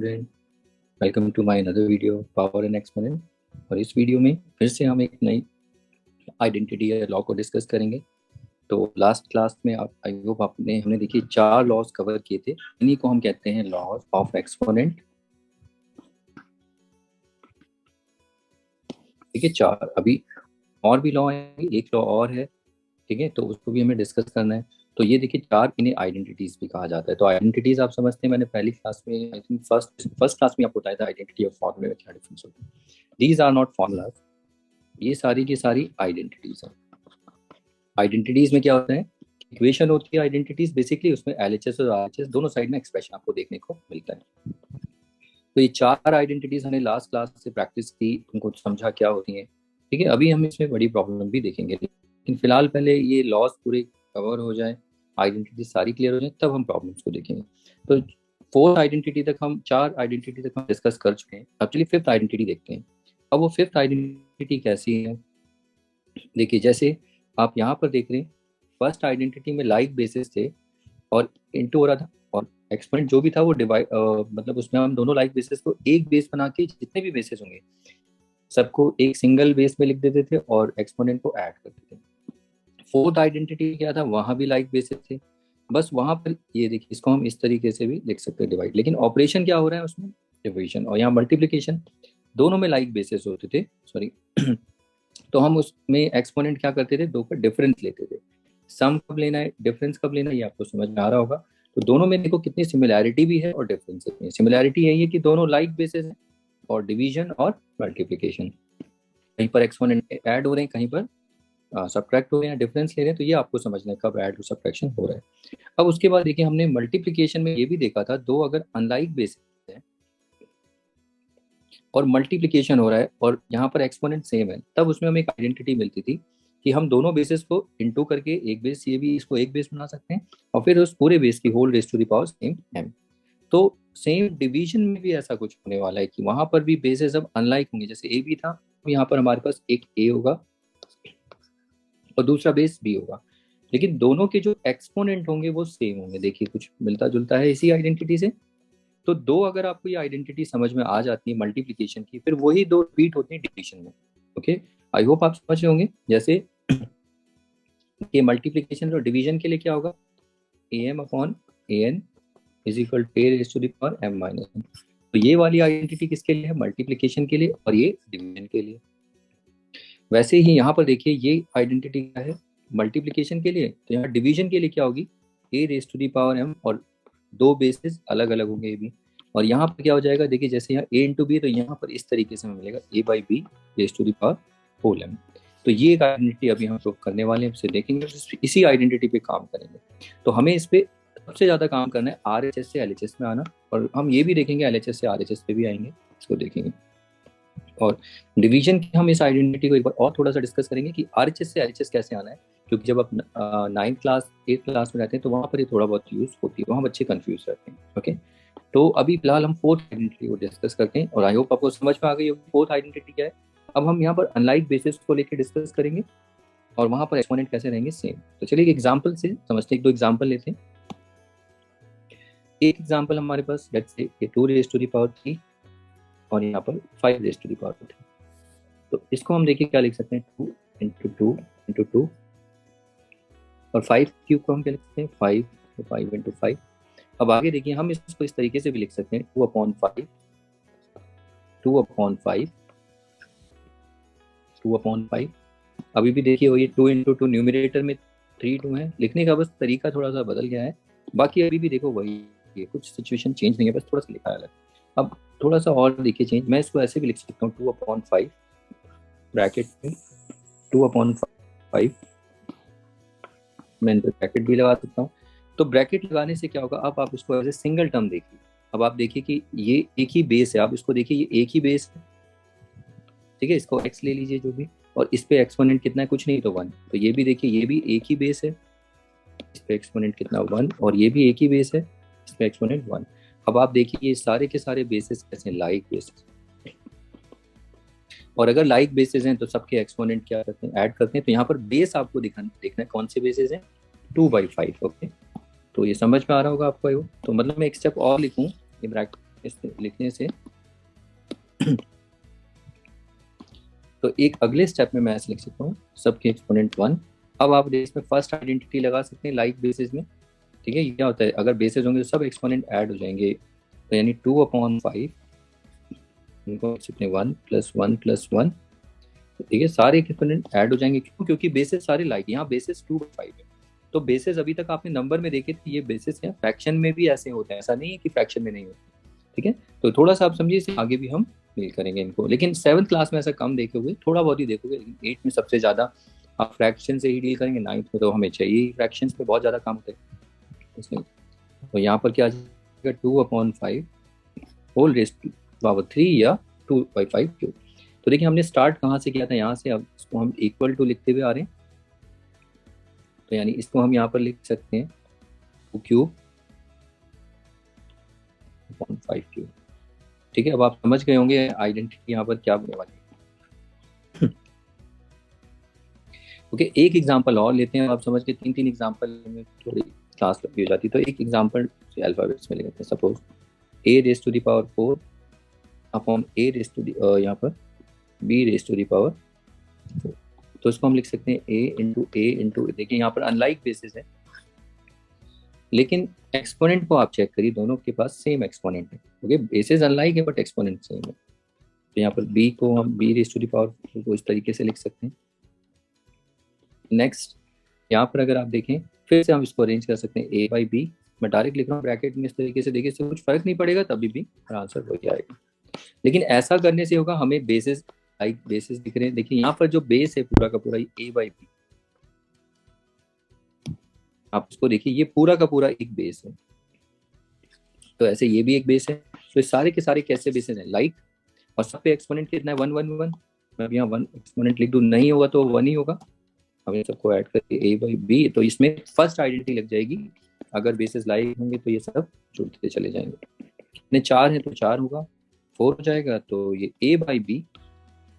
Student, welcome to my another video power and exponent. और इस video में फिर से हम एक नई आइडेंटिटी या लॉ को डिस्कस करेंगे। तो लास्ट क्लास में आप आई होप हमने देखिए 4 लॉज कवर किए थे। इन्हीं को हम कहते हैं लॉज ऑफ एक्सपोनेंट। ठीक है, 4 अभी और भी लॉ है, एक लॉ और है, ठीक है, तो उसको भी हमें डिस्कस करना है। तो ये देखिए 4, इन्हें आइडेंटिटीज भी कहा जाता है। तो आइडेंटिटीज आप समझते हैं, मैंने पहली क्लास में आई थिंक फर्स्ट क्लास में आपको बताया था आइडेंटिटी और फॉर्मूले में क्या डिफरेंस होता है। दीज आर नॉट फॉर्मूलाज, ये सारी की सारी आइडेंटिटीज है। आइडेंटिटीज में क्या होता है, इक्वेशन होती है आइडेंटिटीज बेसिकली, उसमें एलएचएस और आरएचएस दोनों साइड में एक्सप्रेशन आपको देखने को मिलता है। तो ये 4 आइडेंटिटीज हमने लास्ट क्लास से प्रैक्टिस की, उनको समझा क्या होती हैं। ठीक है, अभी हम इसमें बड़ी प्रॉब्लम भी देखेंगे, लेकिन फिलहाल पहले ये लॉस पूरे कवर हो जाए, आइडेंटिटी सारी क्लियर हो जाए, तब हम प्रॉब्लम्स को देखेंगे। तो 4 आइडेंटिटी तक हम 4 आइडेंटिटी तक हम डिस्कस कर चुके हैं। अब चलिए 5th आइडेंटिटी देखते हैं। अब वो 5th आइडेंटिटी कैसी है, देखिए जैसे आप यहाँ पर देख रहे हैं, फर्स्ट आइडेंटिटी में लाइक बेसिस थे और इनटू हो रहा था, और एक्सपोनेंट जो भी था वो डिवाइड मतलब उसमें हम दोनों लाइक बेसिस को एक बेस बना के जितने भी बेसिस होंगे सबको एक सिंगल बेस में लिख देते थे और एक्सपोनेंट को ऐड करते थे। 4th आइडेंटिटी क्या था, वहां भी लाइक बेसिस थे, बस वहां पर ये देखिए इसको हम इस तरीके से भी लिख सकते हैं डिवाइड, लेकिन ऑपरेशन क्या हो रहा है उसमें, डिवीजन, और यहाँ मल्टीप्लीकेशन। दोनों में लाइक बेसिस होते थे, सॉरी तो हम उसमें एक्सपोनेंट क्या करते थे, दो का डिफरेंस लेते थे। सम कब लेना है, डिफरेंस कब लेना है, ये आपको समझ में आ रहा होगा। तो दोनों में देखो कितनी सिमिलैरिटी भी है और डिफरेंस भी है। सिमिलैरिटी यही है कि दोनों लाइक बेसिस है, और डिवीजन और मल्टीप्लिकेशन, कहीं पर एक्सपोनेंट ऐड हो रहे हैं, कहीं पर सब्ट्रैक्ट हो रहे हैं, डिफरेंस ले रहे हैं। तो ये आपको समझना है कब ऐड और सब्ट्रैक्शन हो रहा है। अब उसके बाद देखिए हमने मल्टीप्लिकेशन में ये भी देखा था, दो अगर अनलाइक बेसिस है और मल्टीप्लिकेशन हो रहा है और यहाँ पर एक्सपोनेंट सेम है, तब उसमें हमें एक आइडेंटिटी मिलती थी कि हम दोनों बेसिस को इनटू करके एक बेस, ये भी इसको एक बेस बना सकते हैं, और फिर उस पूरे बेस की whole raise to the power same m। तो सेम डिवीजन में भी ऐसा कुछ होने वाला है कि वहां पर भी बेसिस अब अनलाइक होंगे। जैसे ए भी था, तो यहाँ पर हमारे पास एक ए होगा और दूसरा बेस बी होगा, लेकिन दोनों के जो एक्सपोनेंट होंगे वो सेम होंगे। देखिए कुछ मिलता जुलता है इसी आइडेंटिटी से। तो दो अगर आपको ये आइडेंटिटी समझ में आ जाती है मल्टीप्लिकेशन की, फिर वही दो रिपीट होती है डिवीजन में। ओके, आई होप आप समझ रहे होंगे। जैसे ये मल्टीप्लिकेशन और डिवीजन के लिए क्या होगा, am upon an is equal to a raise to the power m minus 1। तो ये वाली आइडेंटिटी किसके लिए है, मल्टीप्लिकेशन के लिए, और ये डिवीजन के लिए। वैसे ही यहाँ पर देखिए ये आइडेंटिटी क्या है, मल्टीप्लिकेशन के लिए, तो यहाँ डिवीजन के लिए क्या होगी, a raise to the power m, और दो बेसिस अलग अलग होंगे भी। और यहाँ पर क्या हो जाएगा, देखिए जैसे यहाँ a इंटू बी, तो यहाँ पर इस तरीके से हमें मिलेगा a by B raise to the power whole m। तो ये एक आइडेंटिटी अभी हम लोग करने वाले हैं, इससे देखेंगे, इसी आइडेंटिटी पे काम करेंगे। तो हमें इस पे सबसे ज्यादा काम करना है RHS से LHS में आना, और हम ये भी देखेंगे LHS से RHS पे भी आएंगे, इसको देखेंगे। और डिवीजन की हम इस आइडेंटिटी को एक बार और थोड़ा सा डिस्कस करेंगे कि RHS से LHS कैसे आना है, क्योंकि जब आप 9th क्लास 8th क्लास में रहते हैं तो वहाँ पर ये थोड़ा बहुत यूज होती है, वहाँ बच्चे कंफ्यूज रहते हैं। ओके, तो अभी फिलहाल हम 4th आइडेंटिटी को डिस्कस करते हैं, और आई होप आपको समझ में आ गई होगी 4th आइडेंटिटी क्या है। अब हम यहाँ पर अनलाइक बेसिस को लेकर डिस्कस करेंगे, और वहाँ पर एक्सपोनेंट कैसे रहेंगे सेम। तो चलिए एक एग्जाम्पल से समझते हैं, एक दो एग्जाम्पल लेते हैं। एक एग्जाम्पल हमारे पास, let's say 2 raise to the power 3 और यहाँ पर 5 रेज टू द पावर 3। तो इसको हम देखिए क्या लिख सकते हैं, 2 इंटू 2 इंटू 2, और 5 क्यूब को हम क्या लिख सकते हैं, 5, तो 5 इंटू 5। अब आगे देखिए हम इसको इस तरीके से भी लिख सकते हैं, 2 अपॉन 5, 2 अपॉन 5, 2 अपॉन 5। अभी भी देखिए वही 2 इंटू 2, न्यूमिनेटर में 3 2 है, लिखने का बस तरीका थोड़ा सा बदल गया है, बाकी अभी भी देखो वही है, कुछ सिचुएशन चेंज नहीं है, बस थोड़ा सा लिखा है अलग। अब थोड़ा सा और देखिए चेंज, मैं इसको ऐसे भी लिख सकता हूँ, 2 अपॉन 5 ब्रैकेट में 2 अपॉन 5, मैं इन पर ब्रैकेट भी लगा सकता हूँ। तो ब्रैकेट लगाने से क्या होगा, अब आप इसको एज ए सिंगल टर्म देखिए। अब आप देखिए कि ये एक ही बेस है, आप इसको देखिए ये एक ही बेस है, ठीक है, इसको x ले लीजिए जो भी, और इस पे एक्सपोनेंट कितना है, कुछ नहीं तो 1। तो ये भी देखिए ये भी एक ही बेस है, इस पे एक्सपोनेंट कितना 1, और ये भी एक ही बेस है, इस पे एक्सपोनेंट 1। अब आप देखिए ये सारे के सारे बेसिस कैसे, लाइक बेसिस, और अगर लाइक बेसिस हैं तो सबके एक्सपोनेंट क्या करते हैं, ऐड करते हैं। तो यहाँ पर बेस आपको देखना है कौन से बेसिस हैं, 2/5। ओके, तो ये समझ में आ रहा होगा आपको। तो मतलब मैं एक स्टेप और लिखूँ, ये ब्रैकेट इस लिखने से तो एक अगले स्टेप में मैं ऐसे लिख सकता हूँ सबके एक्सपोनेंट 1। अब आप इसमें फर्स्ट आइडेंटिटी लगा सकते हैं लाइक बेसिस में, ठीक है। ये क्या होता है, अगर बेसिस होंगे तो सब एक्सपोनेंट ऐड हो जाएंगे, तो यानी 2/5 इनको लिख सकते हैं 1 + 1 + 1, ठीक है। सारे एक्सपोनेंट ऐड हो जाएंगे, क्यों? क्योंकि बेसिस सारे लाइक, यहाँ बेसिस 2/5 है। तो बेसिस अभी तक आपने नंबर में देखे थे, ये बेसिस है। फ्रैक्शन में भी ऐसे होते हैं, ऐसा नहीं है कि फ्रैक्शन में नहीं होते, ठीक है। तो थोड़ा सा आप समझिए, इसे आगे भी हम डील करेंगे इनको, लेकिन 7th क्लास में ऐसा कम देखोगे, थोड़ा बहुत ही देखोगे, लेकिन 8 में सबसे ज्यादा आप फ्रैक्शन से ही डील करेंगे। 9th में तो हमें चाहिए फ्रैक्शन पे बहुत ज्यादा काम होता है इसमें। तो यहाँ पर क्या आ जाएगा, 2/5 होल रेज़ टू पावर 3 या 2/5 क्यूब। तो देखिए हमने स्टार्ट कहाँ से किया था, यहाँ से। अब इसको हम इक्वल टू लिखते हुए आ रहे हैं, तो यानी इसको हम यहाँ पर लिख सकते हैं 2 क्यूब 5 क्यूब, ठीक है। अब आप समझ गए होंगे आइडेंटिटी यहाँ पर क्या होने वाली है। ओके, एक एग्जांपल और लेते हैं, आप समझ के। 3 एग्जांपल में थोड़ी क्लास लंबी हो जाती है, तो एक एग्जांपल अल्फाबेट्स में ले लेते हैं। सपोज a⁴ अपॉन यहाँ पर b⁴, तो इसको हम लिख सकते हैं a देखिए यहाँ पर अनलाइक बेसिस है, लेकिन एक्सपोनेंट को आप चेक करिए, दोनों के पास सेम एक्सपोनेंट है। ओके, बेसिस अनलाइक है बट एक्सपोनेंट सेम है। तो यहाँ पर b को हम b⁴ को इस तरीके से लिख सकते हैं। नेक्स्ट यहाँ पर अगर आप देखें, फिर से हम इसको अरेंज कर सकते हैं a/b। मैं डायरेक्ट लिख रहा हूँ ब्रैकेट में इस तरीके से, देखिए इससे कुछ फर्क नहीं पड़ेगा, तभी भी आंसर वही आएगा। लेकिन ऐसा करने से होगा, हमें बेसिस लाइक बेसिस दिख रहे हैं। देखिए यहाँ पर जो बेस है पूरा का पूरा a/b, आप इसको देखिए, ये पूरा का पूरा एक बेस है। तो ऐसे ये भी एक बेस है। तो सारे के सारे कैसे बेसिस हैं, लाइक। और सब पे एक्सपोनेंट कितना है, 1 1 1। मैं यहाँ 1 एक्सपोनेंट लिख दूँ, नहीं होगा तो 1 ही होगा। हम इन सबको ऐड करके a/b, तो इसमें फर्स्ट आइडेंटिटी लग जाएगी। अगर बेसिस लाइक होंगे तो ये सब जुड़ते चले जाएंगे। कितने 4 है तो 4 होगा, 4 हो जाएगा, तो ये a/b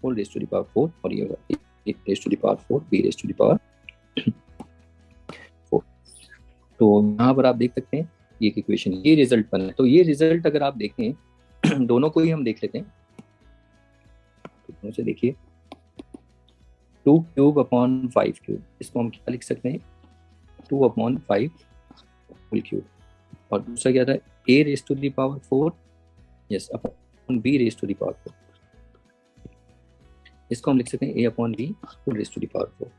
whole raise to the power 4, और ये होगा a raise to the power 4 b raise to the power 4। तो यहाँ पर आप देख सकते हैं ये इक्वेशन, ये रिजल्ट बना है। तो ये रिजल्ट अगर आप देखें दोनों को ही हम देख लेते हैं, तो दोनों से देखिए 2 क्यूब अपॉन 5 क्यूब, इसको हम क्या लिख सकते हैं, 2/5 होल क्यूब। और दूसरा क्या था, a raise to the power 4, yes, upon b raise to the power 4। इसको हम लिख सकते हैं a/b whole raise to the power 4।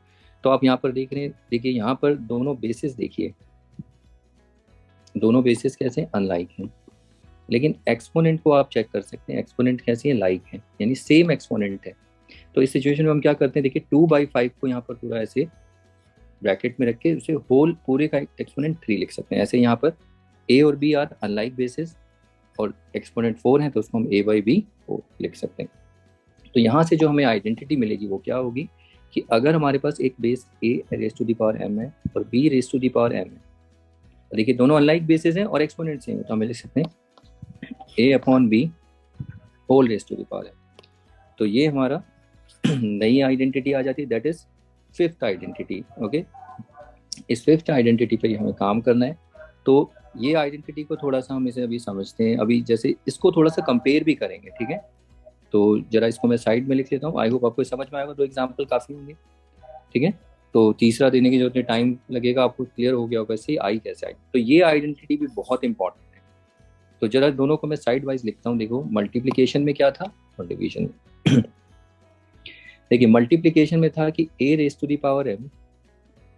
तो आप यहाँ पर देख रहे हैं, देखिए यहाँ पर दोनों बेसिस देखिए, दोनों बेसिस कैसे अनलाइक हैं, लेकिन एक्सपोनेंट को आप चेक कर सकते हैं, एक्सपोनेंट कैसे है, लाइक है, यानी सेम एक्सपोनेंट है। तो इस सिचुएशन में हम क्या करते हैं, देखिए 2/5 को यहाँ पर पूरा ऐसे ब्रैकेट में रख के उसे होल पूरे का एक्सपोनेंट 3 लिख सकते हैं। ऐसे यहाँ पर a और b आर अनलाइक बेसिस, और एक्सपोनेंट 4 है तो उसको हम a/b लिख सकते हैं। तो यहाँ से जो हमें आइडेंटिटी मिलेगी वो क्या होगी, कि अगर हमारे पास एक base a raise to the power m है और b raise to the power m है, देखिए दोनों अनलाइक बेसिस हैं और एक्सपोनेंट सेम है, तो हमें लिख सकते हैं a/b whole raise to the power m। तो ये हमारा नई आइडेंटिटी आ जाती है, that is 5th identity. Okay, इस 5th आइडेंटिटी पे हमें काम करना है। तो ये आइडेंटिटी को थोड़ा सा हम इसे अभी समझते हैं, अभी जैसे इसको थोड़ा सा कंपेयर भी करेंगे, ठीक है। तो जरा इसको मैं साइड में लिख लेता हूँ, आई होप आपको समझ में आएगा, 2 एग्जाम्पल काफ़ी होंगे, ठीक है। तो तीसरा देने की जरूरत नहीं, टाइम लगेगा, आपको क्लियर हो गया होगा इससे आई कैसे आई। तो ये आइडेंटिटी भी बहुत इंपॉर्टेंट है। तो जरा दोनों को मैं साइड वाइज लिखता हूँ। देखो मल्टीप्लीकेशन में क्या था और डिवीजन में देखिए मल्टीप्लीकेशन में था कि a raise to the power m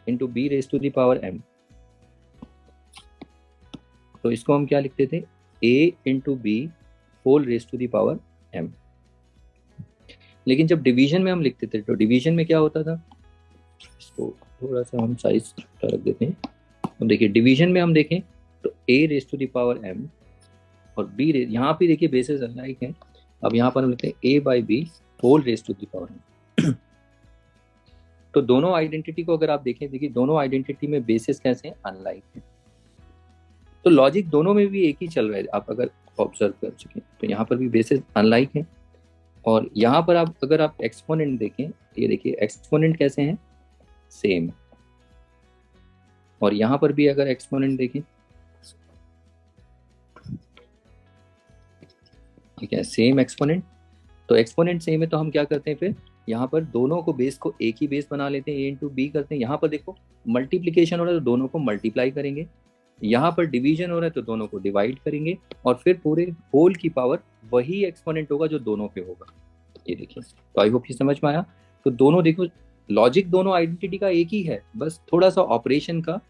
into b raise to the power m, तो इसको हम क्या लिखते थे, a into B whole raise to the power m। लेकिन जब डिवीजन में हम लिखते थे, तो डिवीजन में क्या होता था, इसको थोड़ा सा हम साइज रख देते हैं। अब देखिए डिवीजन में हम देखें तो a raise to the power m और b रेज़, यहाँ पे देखिए बेसिस अनलाइक है। अब यहाँ पर हम लिखते हैं a/b whole raise to the power m। तो दोनों आइडेंटिटी को अगर आप देखें, देखिए दोनों आइडेंटिटी में बेसिस कैसे हैं, अनलाइक है। तो लॉजिक दोनों में भी एक ही चल रहा है, आप अगर ऑब्जर्व कर सकें तो यहाँ पर भी बेसिस अनलाइक है। और यहाँ पर आप अगर आप एक्सपोनेंट देखें, ये देखिए एक्सपोनेंट कैसे हैं, सेम। और यहाँ पर भी अगर एक्सपोनेंट देखें, ठीक है, सेम एक्सपोनेंट। तो एक्सपोनेंट सेम है तो हम क्या करते हैं फिर, यहाँ पर दोनों को बेस को एक ही बेस बना लेते हैं, ए इंटू बी करते हैं। यहाँ पर देखो मल्टीप्लीकेशन हो रहा है तो दोनों को मल्टीप्लाई करेंगे, यहाँ पर डिवीजन हो रहा है तो दोनों को डिवाइड करेंगे, और फिर पूरे होल की पावर वही एक्सपोनेंट होगा जो दोनों पे होगा। ये देखिए, तो आई होप ये समझ में आया। तो दोनों देखो, लॉजिक दोनों आइडेंटिटी का एक ही है, बस थोड़ा सा ऑपरेशन का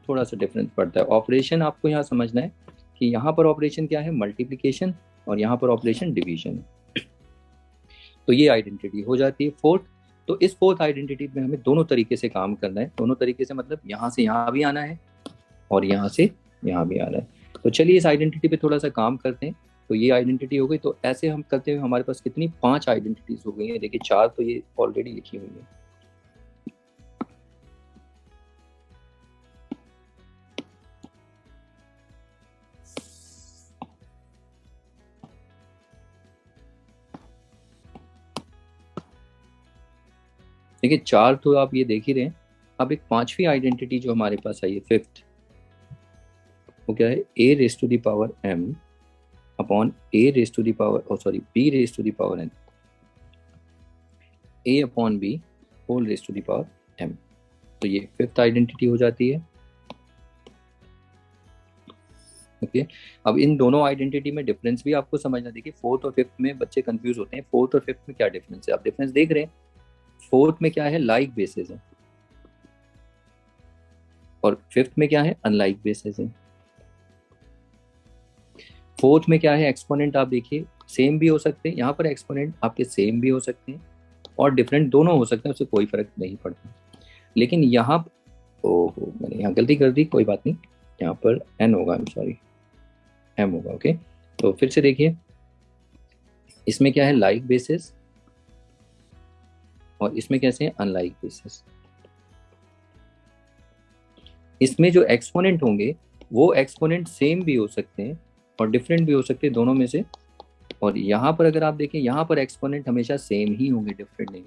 थोड़ा सा डिफरेंस पड़ता है। ऑपरेशन आपको यहाँ समझना है कि यहाँ पर ऑपरेशन क्या है, मल्टीप्लीकेशन, और यहाँ पर ऑपरेशन डिवीजन है। तो ये आइडेंटिटी हो जाती है फोर्थ। तो इस फोर्थ आइडेंटिटी में हमें दोनों तरीके से काम करना है। दोनों तरीके से मतलब यहाँ से यहाँ भी आना है और यहाँ से यहाँ भी आना है। तो चलिए इस आइडेंटिटी पे थोड़ा सा काम करते हैं। तो ये आइडेंटिटी हो गई। तो ऐसे हम करते हुए हमारे पास कितनी 5 आइडेंटिटीज हो गई हैं। देखिए 4 तो ये ऑलरेडी लिखी हुई है। देखिए 4 तो आप ये देख ही रहे हैं। अब एक 5वीं आइडेंटिटी जो हमारे पास आई है, फिफ्थ, वो क्या है, a raise to the power m upon a raise to the power b raise to the power n, a upon b whole raise to the power m। तो ये फिफ्थ आइडेंटिटी हो जाती है। ओके, अब इन दोनों आइडेंटिटी में difference भी आपको समझना। देखिए फोर्थ और फिफ्थ में बच्चे कंफ्यूज होते हैं। फोर्थ और फिफ्थ में क्या डिफरेंस है, आप डिफरेंस देख रहे हैं। फोर्थ में क्या है, लाइक बेसिस है, और फिफ्थ में क्या है, अनलाइक बेसिस है। फोर्थ में क्या है, एक्सपोनेंट आप देखिए सेम भी हो सकते हैं, यहाँ पर एक्सपोनेंट आपके सेम भी हो सकते हैं और डिफरेंट दोनों हो सकते हैं, उससे कोई फर्क नहीं पड़ता। लेकिन यहाँ, ओहो मैंने यहाँ गलती कर दी, कोई बात नहीं, यहाँ पर एन होगा, आई एम सॉरी, एम होगा। ओके, तो फिर से देखिए, इसमें क्या है, लाइक बेसिस, और इसमें कैसे है, अनलाइक बेसिस। इसमें जो एक्सपोनेंट होंगे वो एक्सपोनेंट सेम भी हो सकते हैं और डिफरेंट भी हो सकते हैं, दोनों में से। और यहाँ पर अगर आप देखें, यहाँ पर एक्सपोनेंट हमेशा सेम ही होंगे, डिफरेंट नहीं।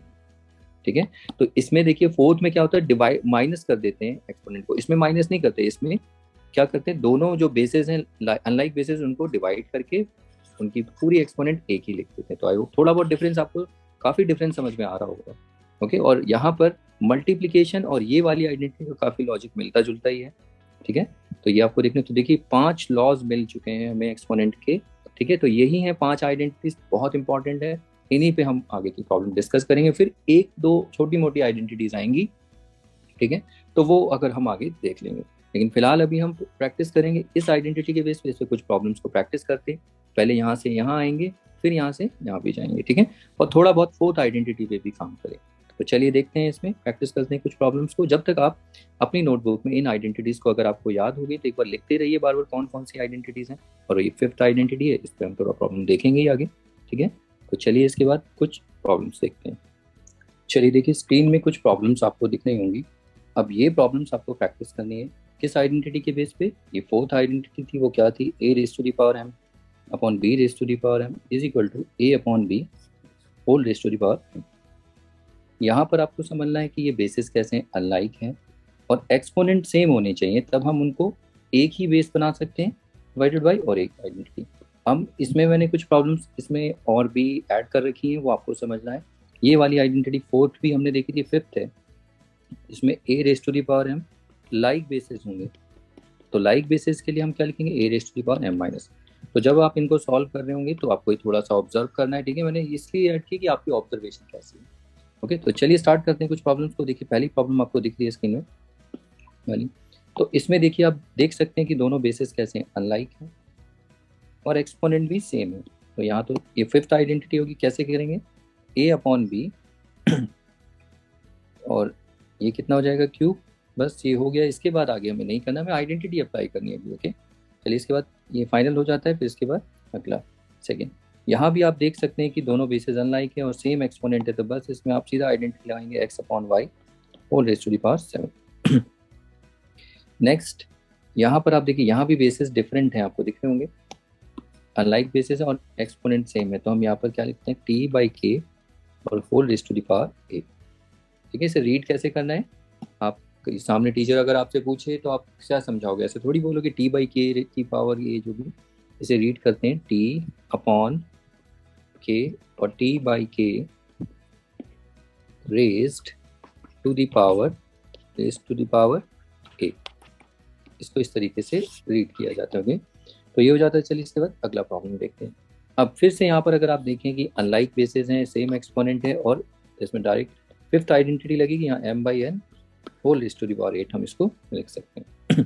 ठीक है, तो इसमें देखिए फोर्थ में क्या होता है, डिवाइड माइनस कर देते हैं एक्सपोनेंट को, इसमें माइनस नहीं करते। इसमें क्या करते हैं, दोनों जो बेसिस हैं अनलाइक बेसिस, उनको डिवाइड करके उनकी पूरी एक्सपोनेंट एक ही लिख देते हैं। तो आई होप थोड़ा बहुत डिफरेंस आपको, काफी डिफरेंस समझ में आ रहा होगा। ओके, और यहाँ पर मल्टीप्लीकेशन और ये वाली आइडेंटिटी का काफी लॉजिक मिलता जुलता ही है। ठीक है, तो ये आपको देखने, तो देखिए 5 लॉज मिल चुके हैं हमें एक्सपोनेंट के। ठीक है, तो यही है 5 आइडेंटिटीज, बहुत इंपॉर्टेंट है। इन्हीं पे हम आगे की प्रॉब्लम डिस्कस करेंगे, फिर एक दो छोटी मोटी आइडेंटिटीज आएंगी। ठीक है, तो वो अगर हम आगे देख लेंगे, लेकिन फिलहाल अभी हम प्रैक्टिस करेंगे इस आइडेंटिटी के बेस पे कुछ प्रॉब्लम्स को प्रैक्टिस करते हैं। पहले यहाँ से यहाँ आएंगे, फिर यहाँ से यहाँ भी जाएंगे। ठीक है, और थोड़ा बहुत फोर्थ आइडेंटिटी पे भी काम करें। तो चलिए देखते हैं, इसमें प्रैक्टिस करते हैं कुछ प्रॉब्लम्स को। जब तक आप अपनी नोटबुक में इन आइडेंटिटीज को अगर आपको याद होगी तो एक बार लिखते रहिए बार बार कौन कौन सी आइडेंटिटीज हैं। और ये फिफ्थ आइडेंटिटी है, इस पर हम थोड़ा प्रॉब्लम देखेंगे ही आगे। ठीक है, तो चलिए इसके बाद कुछ प्रॉब्लम्स देखते हैं। चलिए देखिए, स्क्रीन में कुछ प्रॉब्लम्स आपको दिख रही होंगी। अब ये प्रॉब्लम्स आपको प्रैक्टिस करनी है किस आइडेंटिटी के बेस पे, ये फोर्थ आइडेंटिटी थी, वो क्या थी, a raise to the power m upon b raise to the power m is equal to a upon b whole raise to the power m। यहाँ पर आपको समझना है कि ये बेसिस कैसे हैं, अनलाइक हैं, और एक्सपोनेंट सेम होने चाहिए, तब हम उनको एक ही बेस बना सकते हैं, डिवाइडेड बाई और एक आइडेंटिटी। हम इसमें मैंने कुछ प्रॉब्लम्स इसमें और भी ऐड कर रखी हैं, वो आपको समझना है। ये वाली आइडेंटिटी फोर्थ भी हमने देखी थी, फिफ्थ है, इसमें a raise to the power m like bases होंगे। तो लाइक बेसिस के लिए हम क्या लिखेंगे, a raise to the power m minus. तो जब आप इनको सॉल्व कर रहे होंगे तो आपको थोड़ा सा ऑब्जर्व करना है। ठीक है, मैंने इसलिए ऐड किया कि आपकी ऑब्जर्वेशन कैसी है। ओके, तो चलिए स्टार्ट करते हैं कुछ प्रॉब्लम्स को। देखिए पहली प्रॉब्लम आपको दिख रही है स्क्रीन में वाली। तो इसमें देखिए आप देख सकते हैं कि दोनों बेसिस कैसे हैं, अनलाइक है और एक्सपोनेंट भी सेम है। तो यहाँ तो ये फिफ्थ आइडेंटिटी होगी, कैसे करेंगे, a अपॉन बी और ये कितना हो जाएगा, क्यूब। बस ये हो गया, इसके बाद आगे हमें नहीं करना, हमें आइडेंटिटी अप्लाई करनी है अभी। ओके, चलिए इसके बाद ये फाइनल हो जाता है, फिर इसके बाद अगला सेकेंड। यहाँ भी आप देख सकते हैं कि दोनों बेसिस अनलाइक है और सेम एक्सपोनेंट है, तो बस इसमें आप सीधा आइडेंटिटी लगाएंगे x upon Y whole raise to the power 7। Next, यहाँ पर आप देखिए, यहाँ भी बेसिस डिफरेंट हैं, आपको दिख रहे होंगे, अनलाइक बेसिस है और एक्सपोनेंट सेम है। तो हम यहाँ पर क्या लिखते हैं, t बाई के और whole raise to the power 8। ठीक है, इसे रीड कैसे करना है, आप सामने टीचर अगर आपसे पूछे तो आप क्या समझाओगे, ऐसे थोड़ी बोलोगे टी बाई के की पावर ये जो भी, इसे रीड करते हैं टी अपॉन k और t by k raised to the power a, इसको इस तरीके से रीड किया जाता है। तो ये हो जाता है। चलिए इसके बाद अगला प्रॉब्लम देखते हैं। अब फिर से यहाँ पर अगर आप देखें कि अनलाइक बेसिस हैं, सेम एक्सपोनेंट है और इसमें डायरेक्ट फिफ्थ आइडेंटिटी लगेगी, यहाँ m/n whole raise to the power 8 हम इसको लिख सकते हैं।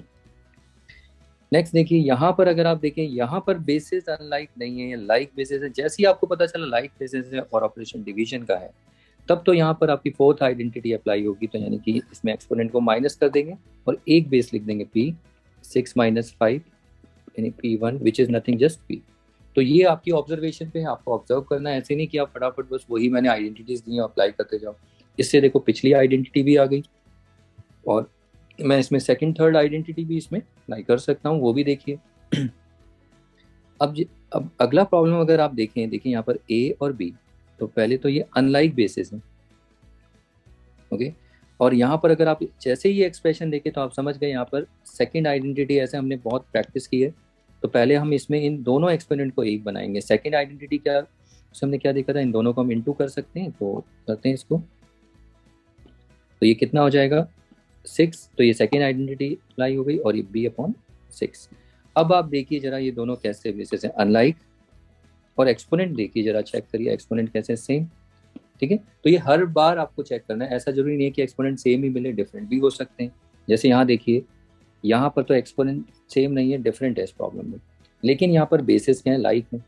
नेक्स्ट देखिए, यहाँ पर अगर आप देखें, यहाँ पर बेसिस अनलाइक नहीं है, लाइक बेसिस है। जैसे ही आपको पता चला लाइक बेसिस है और ऑपरेशन डिवीजन का है, तब तो यहाँ पर आपकी फोर्थ आइडेंटिटी अप्लाई होगी। तो यानी कि इसमें एक्सपोनेंट को माइनस कर देंगे और एक बेस लिख देंगे p, 6 - 5 यानी p1 which is nothing just p। तो ये आपकी ऑब्जर्वेशन पे है, आपको ऑब्जर्व करना है। ऐसे नहीं कि आप फटाफट बस वही मैंने आइडेंटिटीज दी अप्लाई करते जाओ। इससे देखो पिछली आइडेंटिटी भी आ गई और मैं इसमें सेकंड थर्ड आइडेंटिटी भी इसमें अप्लाई कर सकता हूँ, वो भी देखिए। अब अगला प्रॉब्लम अगर आप देखें यहाँ पर a और b, तो पहले तो ये अनलाइक बेसिस है, ओके। और यहाँ पर अगर आप जैसे ही एक्सप्रेशन देखें तो आप समझ गए यहाँ पर सेकंड आइडेंटिटी ऐसे हमने बहुत प्रैक्टिस की है। तो पहले हम इसमें इन दोनों एक्सपोनेंट को एक बनाएंगे। सेकंड आइडेंटिटी क्या, हमने क्या देखा था, इन दोनों को हम इनटू कर सकते हैं। तो करते हैं इसको, तो ये कितना हो जाएगा 6। तो ये सेकंड आइडेंटिटी अप्लाई हो गई और ये b/6। अब आप देखिए जरा ये दोनों कैसे बेसिस हैं, अनलाइक, और एक्सपोनेंट देखिए जरा, चेक करिए एक्सपोनेंट कैसे सेम, ठीक है। तो ये हर बार आपको चेक करना है, ऐसा जरूरी नहीं है कि एक्सपोनेंट सेम ही मिले, डिफरेंट भी हो सकते हैं। जैसे यहाँ देखिए, यहाँ पर तो एक्सपोनेंट सेम नहीं है, डिफरेंट है इस प्रॉब्लम में, लेकिन यहाँ पर बेसिस क्या है, लाइक है।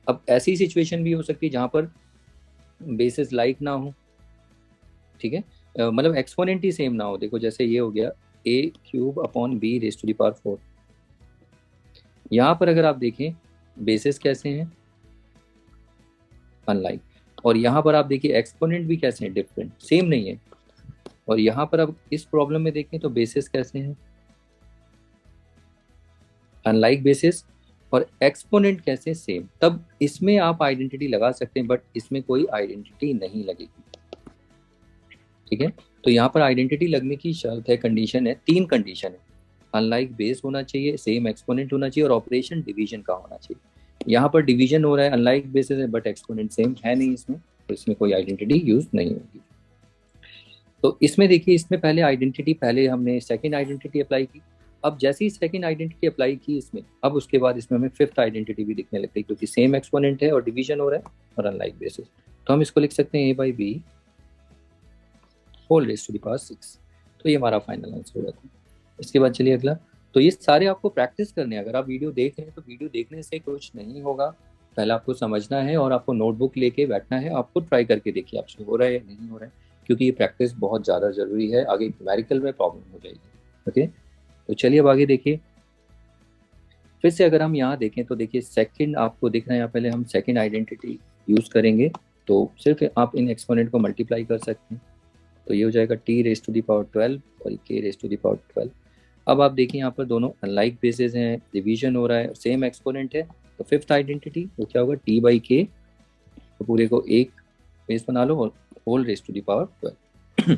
अब ऐसी सिचुएशन भी हो सकती है जहाँ पर बेसिस लाइक ना हो, ठीक है, मतलब एक्सपोनेंट ही सेम ना हो। देखो जैसे ये हो गया a³/b⁴। यहाँ पर अगर आप देखें बेसिस कैसे हैं, अनलाइक, और यहाँ पर आप देखिए एक्सपोनेंट भी कैसे हैं, डिफरेंट, सेम नहीं है। और यहाँ पर अब इस प्रॉब्लम में देखें तो बेसिस कैसे हैं, अनलाइक बेसिस, और एक्सपोनेंट कैसे सेम। तब इसमें आप आइडेंटिटी लगा सकते हैं, बट इसमें कोई आइडेंटिटी नहीं लगेगी, ठीक है। तो यहाँ पर आइडेंटिटी लगने की शर्त है, कंडीशन है, 3 कंडीशन है। अनलाइक बेस होना चाहिए, सेम एक्सपोनेंट होना चाहिए और ऑपरेशन डिवीजन का होना चाहिए। यहाँ पर डिवीजन हो रहा है, अनलाइक बेसिस है बट एक्सपोनेंट सेम है नहीं इसमें, तो इसमें कोई आइडेंटिटी यूज नहीं होगी। तो इसमें देखिए, इसमें पहले आइडेंटिटी, पहले हमने सेकंड आइडेंटिटी अप्लाई की। अब जैसे ही सेकंड आइडेंटिटी अप्लाई की इसमें, अब उसके बाद इसमें हमें फिफ्थ आइडेंटिटी भी दिखने लग गई, क्योंकि सेम एक्सपोनेंट है और डिवीजन हो रहा है और अनलाइक बेसिस। तो हम इसको लिख सकते हैं a/b whole raise to the power 6। तो ये हमारा फाइनल आंसर हो जाता है। इसके बाद चलिए अगला। तो ये सारे आपको प्रैक्टिस करने हैं। अगर आप वीडियो देख रहे हैं तो वीडियो देखने से कुछ नहीं होगा, पहले आपको समझना है और आपको नोटबुक लेके बैठना है। आपको ट्राई करके देखिए आपसे हो रहा है या नहीं हो रहा है, क्योंकि ये प्रैक्टिस बहुत ज़्यादा ज़रूरी है, आगे न्यूमेरिकल में प्रॉब्लम हो जाएगी, ओके। तो चलिए अब आगे देखिए। फिर से अगर हम यहाँ देखें तो देखिए सेकंड आपको दिख रहा है, यहाँ पहले हम सेकंड आइडेंटिटी यूज़ करेंगे। तो सिर्फ आप इन एक्सपोनेंट को मल्टीप्लाई कर सकते हैं। तो ये हो जाएगा t⁻12 और k⁻12। अब आप देखिए यहाँ पर दोनों अनलाइक बेसिस हैं, डिवीजन हो रहा है, सेम एक्सपोनेंट है। तो फिफ्थ आइडेंटिटी वो क्या होगा, t/k, तो पूरे को एक बेस बना लो और whole raise to the power 12।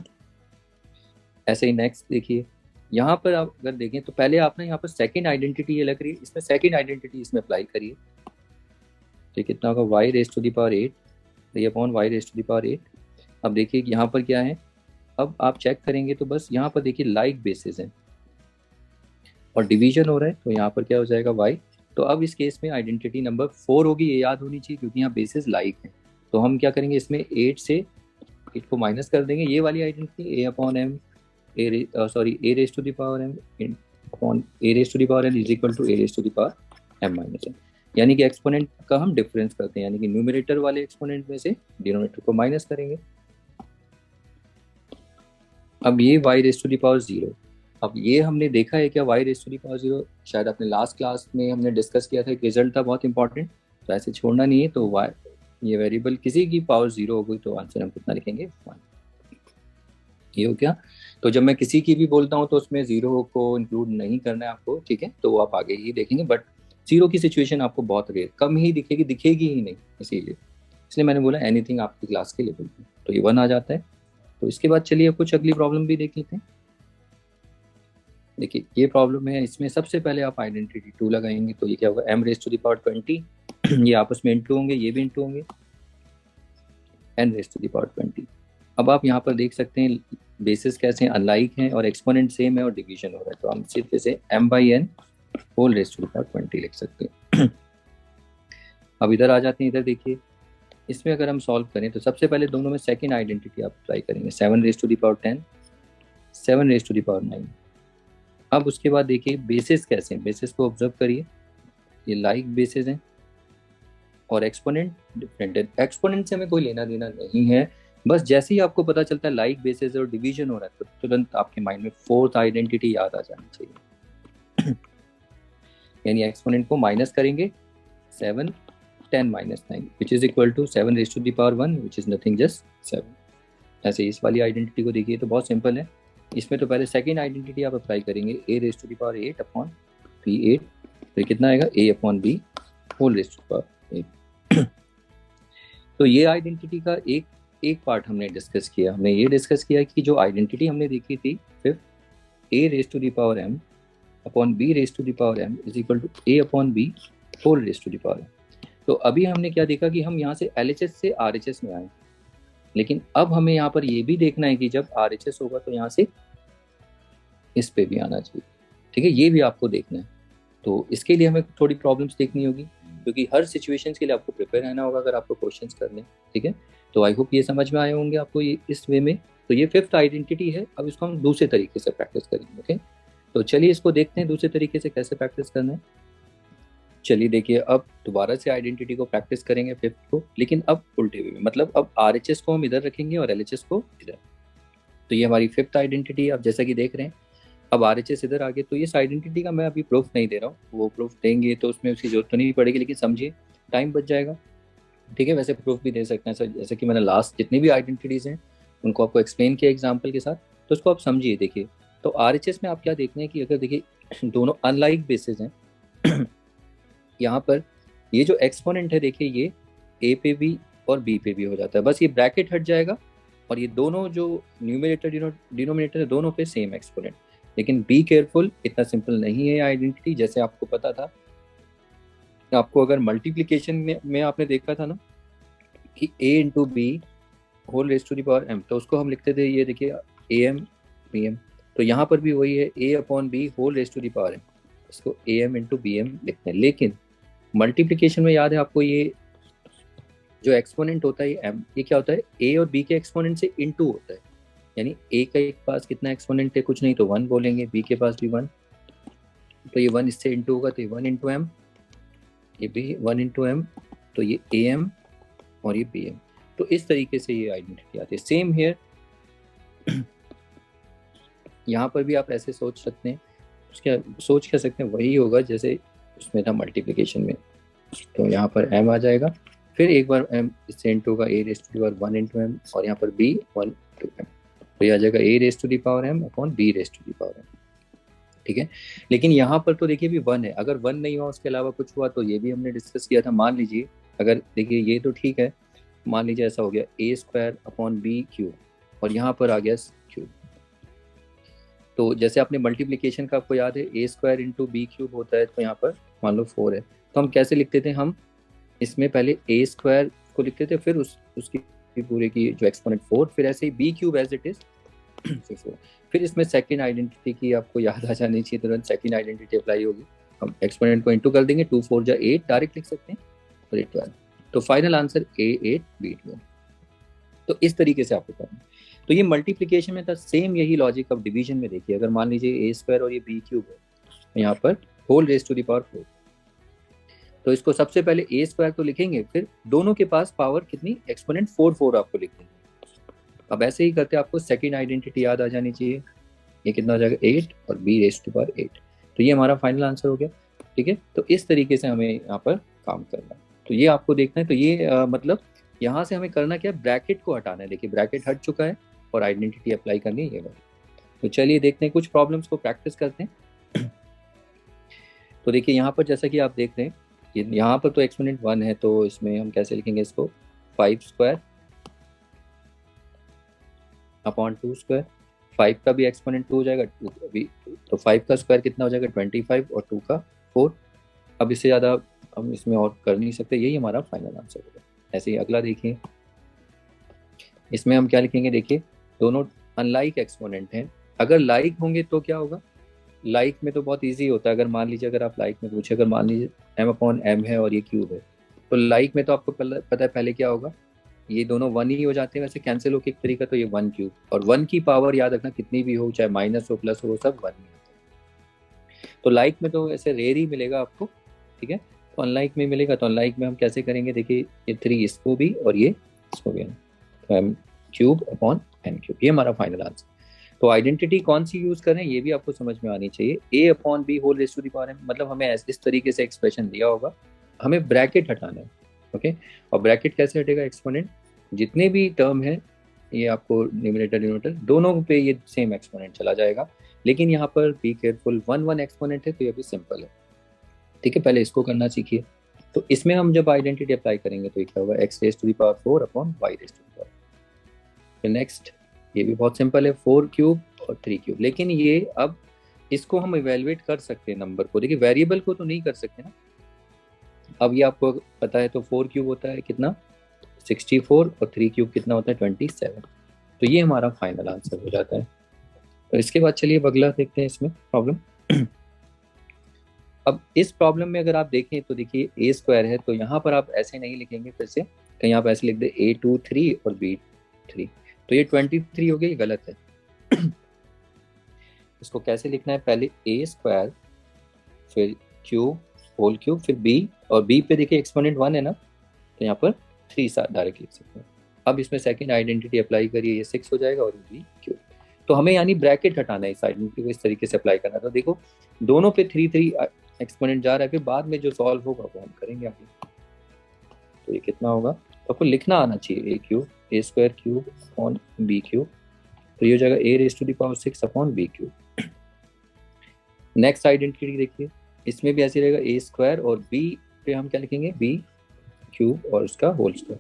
ऐसे ही नेक्स्ट देखिए, यहाँ पर आप अगर देखें तो पहले आप ना यहाँ पर सेकंड आइडेंटिटी ये लग रही है, इसमें सेकंड आइडेंटिटी इसमें अप्लाई करिए। तो कितना होगा y⁻8 y⁻8। अब देखिए यहाँ पर क्या है, अब आप चेक करेंगे तो बस यहाँ पर देखिए लाइक बेसिस है और डिवीजन हो रहा है, तो यहाँ पर क्या हो जाएगा y। तो अब इस केस में आइडेंटिटी नंबर 4 होगी, ये याद होनी चाहिए, क्योंकि यहाँ बेसिस लाइक है। तो हम क्या करेंगे, इसमें 8 से 8 को माइनस कर देंगे, ये वाली आइडेंटिटी a/m a⁻n यानी कि एक्सपोनेंट का हम डिफरेंस करते हैं, यानी कि न्यूमरेटर वाले एक्सपोनेंट में से डिनोमिनेटर को माइनस करेंगे। अब ये y⁻0, अब ये हमने देखा है क्या, y⁻0, शायद अपने लास्ट क्लास में हमने डिस्कस किया था, एक रिजल्ट था बहुत इंपॉर्टेंट, तो ऐसे छोड़ना नहीं है। तो y ये वेरिएबल किसी की पावर 0 हो गई तो आंसर हम कितना लिखेंगे, 1। ये हो क्या। तो जब मैं किसी की भी बोलता हूँ तो उसमें 0 को इंक्लूड नहीं करना है आपको, ठीक है, तो वो आप आगे ही देखेंगे। बट 0 की सिचुएशन आपको बहुत रेयर, कम ही दिखेगी ही नहीं, इसलिए मैंने बोला एनीथिंग आपकी क्लास के लेवल पे। तो ये 1 आ जाता है। तो इसके बाद चलिए कुछ अगली प्रॉब्लम भी देख लेते हैं। देखिए ये प्रॉब्लम है, इसमें सबसे पहले आप आइडेंटिटी 2 लगाएंगे, तो ये क्या होगा, m⁻20 ये आपस में इंटू होंगे, ये भी इंटू होंगे, n raise to the power 20। अब आप यहाँ पर देख सकते हैं बेसिस कैसे अनलाइक हैं और एक्सपोनेंट सेम है और डिवीजन हो रहा है, तो हम सिर्फ इसे m/n whole raise to the power 20 लिख सकते हैं। अब इधर आ जाते हैं, इधर देखिए इसमें अगर हम सॉल्व करें तो सबसे पहले दोनों में सेकेंड आइडेंटिटी आप अप्लाई करेंगे, 7 raise to the power 10, 7 raise to the power 9। अब उसके बाद देखिए बेसिस कैसे हैं, बेसिस को ऑब्जर्व करिए, ये लाइक बेसिस हैं और एक्सपोनेंट डिफरेंट है। एक्सपोनेंट से हमें कोई लेना देना नहीं है, बस जैसे ही आपको पता चलता है लाइक बेसिस और डिवीजन हो रहा है तो तुरंत आपके माइंड में फोर्थ आइडेंटिटी याद आ जानी चाहिए। यानी एक्सपोनेंट को माइनस करेंगे 7 10 minus 9 which is equal to 7 raised to the power 1 which is nothing just 7। ऐसे इस वाली आइडेंटिटी को देखिए तो बहुत सिंपल है। इसमें तो पहले सेकेंड आइडेंटिटी आप अप्लाई करेंगे, a raised to the power 8 upon b 8, फिर कितना आएगा a upon b whole raise to power 8। तो ये आइडेंटिटी का एक पार्ट हमने डिस्कस किया। हमने ये डिस्कस किया कि जो आइडेंटिटी हमने देखी थी fifth a raise to the power m upon b raise to the power m is equal to a upon b whole raise to the power m। तो अभी हमने क्या देखा कि हम यहाँ से LHS से RHS में आए, लेकिन अब हमें यहाँ पर ये भी देखना है कि जब RHS होगा तो यहाँ से इस पे भी आना चाहिए, ठीक है, ये भी आपको देखना है। तो इसके लिए हमें थोड़ी प्रॉब्लम्स देखनी होगी, क्योंकि हर सिचुएशन के लिए आपको प्रिपेयर रहना होगा अगर आपको क्वेश्चंस करने, ठीक है। तो आई होप ये समझ में आए होंगे आपको ये इस वे में। तो ये फिफ्थ आइडेंटिटी है, अब इसको हम दूसरे तरीके से प्रैक्टिस करेंगे, ओके। तो चलिए इसको देखते हैं दूसरे तरीके से कैसे प्रैक्टिस करना है। चलिए देखिए अब दोबारा से आइडेंटिटी को प्रैक्टिस करेंगे फिफ्थ को, लेकिन अब उल्टे वे में, मतलब अब RHS को हम इधर रखेंगे और LHS को इधर। तो ये हमारी फिफ्थ आइडेंटिटी आप जैसा कि देख रहे हैं। अब RHS इधर आ गए, तो इस आइडेंटिटी का मैं अभी प्रूफ नहीं दे रहा हूँ, वो प्रूफ देंगे तो उसमें उसकी जरूरत तो नहीं पड़ेगी, लेकिन समझिए टाइम बच जाएगा, ठीक है। वैसे प्रूफ भी दे सकते हैं जैसे कि मैंने लास्ट जितनी भी आइडेंटिटीज हैं उनको आपको एक्सप्लेन किया एग्जाम्पल के साथ, तो उसको आप समझिए। देखिए तो RHS में आप क्या देख रहे हैं कि अगर देखिए दोनों अनलाइक बेसिस हैं यहाँ पर ये जो एक्सपोनेंट है देखिए ये a पे भी और b पे भी हो जाता है, बस ये ब्रैकेट हट जाएगा और ये दोनों जो न्यूमरेटर डिनोमिनेटर है दोनों पे सेम एक्सपोनेंट। लेकिन बी केयरफुल, इतना सिंपल नहीं है आइडेंटिटी। जैसे आपको पता था, आपको अगर मल्टीप्लीकेशन में आपने देखा था ना कि a into B whole raise to the power m, तो उसको हम लिखते थे ये देखिए am bm। तो यहाँ पर भी वही है a upon B whole raise to the power m, इसको am इंटू बी एम लिखते हैं। लेकिन मल्टीप्लिकेशन में याद है आपको ये जो एक्सपोनेंट होता है ये m, ये क्या होता है a और b के एक्सपोनेंट से इनटू होता है। यानी a के पास कितना एक्सपोनेंट है, कुछ नहीं तो 1 बोलेंगे, b के पास भी 1, तो ये 1 इससे इनटू होगा तो ये 1 इंटू m, ये भी 1 इंटू m, तो ये am और ये bm। तो इस तरीके से ये आइडेंटिटी आती है। सेम हियर यहाँ पर भी आप ऐसे सोच सकते हैं, उसके सोच कह सकते हैं वही होगा जैसे उसमें था मल्टीप्लिकेशन में। तो यहाँ पर m आ जाएगा, फिर एक बार m इससे इंटू होगा a raise to the power 1 into m, और यहाँ पर b 1 इंटू m, तो ये आ जाएगा a raise to the power m upon b raise to the power m, ठीक है। लेकिन यहाँ पर तो देखिए भी 1 है, अगर 1 नहीं हुआ उसके अलावा कुछ हुआ तो ये भी हमने डिस्कस किया था। मान लीजिए अगर देखिए ये तो ठीक है, मान लीजिए ऐसा हो गया a square upon b cube और यहाँ पर आ गया क्यूब। तो जैसे आपने मल्टीप्लिकेशन का आपको याद है a square into B cube होता है, तो यहाँ पर मान लो 4 है, तो हम कैसे लिखते थे, हम इसमें पहले a स्क्वायर को लिखते थे, फिर उसकी पूरे की जो एक्सपोनेंट 4, फिर ऐसे ही b cube as it is 4। फिर इसमें सेकंड आइडेंटिटी की आपको याद आ जानी चाहिए, तुरंत सेकंड आइडेंटिटी अप्लाई होगी। हम एक्सपोनेंट को इंटू कर देंगे, 2 4 जा 8 डायरेक्ट लिख सकते हैं और 8 12, तो फाइनल आंसर a 8 b 12। तो इस तरीके से आपको करना है। तो ये मल्टीप्लिकेशन में था, सेम यही लॉजिक अब डिवीजन में देखिए। अगर मान लीजिए a स्क्वायर और ये b क्यूब है, तो यहाँ पर whole raise to the power 4, तो इसको सबसे पहले a स्क्वायर तो लिखेंगे, फिर दोनों के पास पावर कितनी एक्सपोनेंट 4 4 आपको लिख देंगे। अब ऐसे ही करते आपको सेकंड आइडेंटिटी याद आ जानी चाहिए, ये कितना हो जाएगा 8 और b रेज टू पावर 8, तो ये हमारा फाइनल आंसर हो गया, ठीक है। तो इस तरीके से हमें यहाँ पर काम करना है, तो ये आपको देखना है। तो ये मतलब यहाँ से हमें करना क्या है, ब्रैकेट को हटाना है। देखिए ब्रैकेट हट चुका है और आइडेंटिटी अप्लाई करनी है ये वाली। तो चलिए देखते हैं, कुछ प्रॉब्लम्स को प्रैक्टिस करते हैं। तो देखिए यहाँ पर जैसा कि आप देख रहे हैं यहाँ पर तो एक्सपोनेंट 1 है, तो इसमें हम कैसे लिखेंगे इसको, 5 स्क्वायर अपॉन 2 स्क्वायर, 5 का भी एक्सपोनेंट 2 हो जाएगा, 2 का भी, तो 5 का स्क्वायर कितना हो जाएगा 25 और 2 का 4। अब इससे ज़्यादा हम इसमें और कर नहीं सकते, यही हमारा फाइनल आंसर होगा। ऐसे ही अगला देखिए, इसमें हम क्या लिखेंगे, देखिए दोनों अनलाइक एक्सपोनेंट हैं, अगर लाइक होंगे तो क्या होगा, लाइक में तो बहुत इजी होता है, अगर मान लीजिए अगर आप लाइक में पूछे, अगर मान लीजिए m/m है और ये क्यूब है, तो लाइक में तो आपको पता है पहले क्या होगा, ये दोनों वन ही हो जाते हैं, वैसे कैंसिल होके एक तरीका, तो ये वन क्यूब, और वन की पावर याद रखना कितनी भी हो, चाहे माइनस हो प्लस हो, सब वन ही आता है। तो लाइक में तो ऐसे रेयर ही मिलेगा आपको, ठीक है, तो अनलाइक में मिलेगा, तो अनलाइक में हम कैसे करेंगे, देखिए ये 3 इसको भी और ये इसको भी, तो m cube upon n cube, ये हमारा फाइनल आंसर। तो आइडेंटिटी कौन सी यूज करें ये भी आपको समझ में आनी चाहिए, a/b whole raise to the power m, मतलब हमें इस तरीके से एक्सप्रेशन दिया होगा, हमें ब्रैकेट हटाना है, ओके, और ब्रैकेट कैसे हटेगा, एक्सपोनेंट जितने भी टर्म है ये आपको न्यूमरेटर डिनोमिनेटर दोनों पे ये सेम एक्सपोनेंट चला जाएगा, लेकिन यहाँ पर बी केयरफुल 1 एक्सपोनेंट है, तो ये भी सिंपल है, ठीक है, पहले इसको करना सीखिए। तो इसमें हम जब आइडेंटिटी अप्लाई करेंगे तो ये क्या होगा, x raise to the power 4 upon y raise to the power, फिर नेक्स्ट ये भी बहुत सिंपल है, 4 क्यूब और 3 क्यूब, लेकिन ये अब इसको हम इवेलुएट कर सकते हैं नंबर को, देखिए वेरिएबल को तो नहीं कर सकते ना, अब ये आपको पता है, तो 4 क्यूब होता है कितना 64 और 3 क्यूब कितना होता है 27, तो ये हमारा फाइनल आंसर हो जाता है। तो इसके बाद चलिए अगला देखते हैं इसमें प्रॉब्लम। अब इस प्रॉब्लम में अगर आप देखें तो देखिए a स्क्वायर है, तो यहाँ पर आप ऐसे नहीं लिखेंगे, फिर से कहीं आप ऐसे लिख दे a23 और b3, तो ये 23 हो गया, ये गलत है। इसको कैसे लिखना है, पहले a स्क्वायर फिर क्यूब होल क्यूब फिर b, और b पे देखिए एक्सपोनेंट 1 है ना, तो यहाँ पर 3 डायरेक्ट लिख सकते हैं। अब इसमें सेकंड आइडेंटिटी अप्लाई करिए, ये 6 हो जाएगा और ये b क्यूब, तो हमें यानी ब्रैकेट हटाना है, इस आइडेंटिटी को इस तरीके से अप्लाई करना है। तो देखो दोनों पे 3 एक्सपोनेंट जा रहा है, फिर बाद में जो सॉल्व होगा वो हम करेंगे आगे। तो ये कितना होगा, तो आपको लिखना आना चाहिए a cube a square cube upon b cube, तो ये हो जाएगा a raise to the power 6 upon b cube. Next identity देखिए, इसमें भी ऐसे रहेगा a स्क्वायर और b पे हम क्या लिखेंगे b क्यूब और उसका होल स्क्वायर,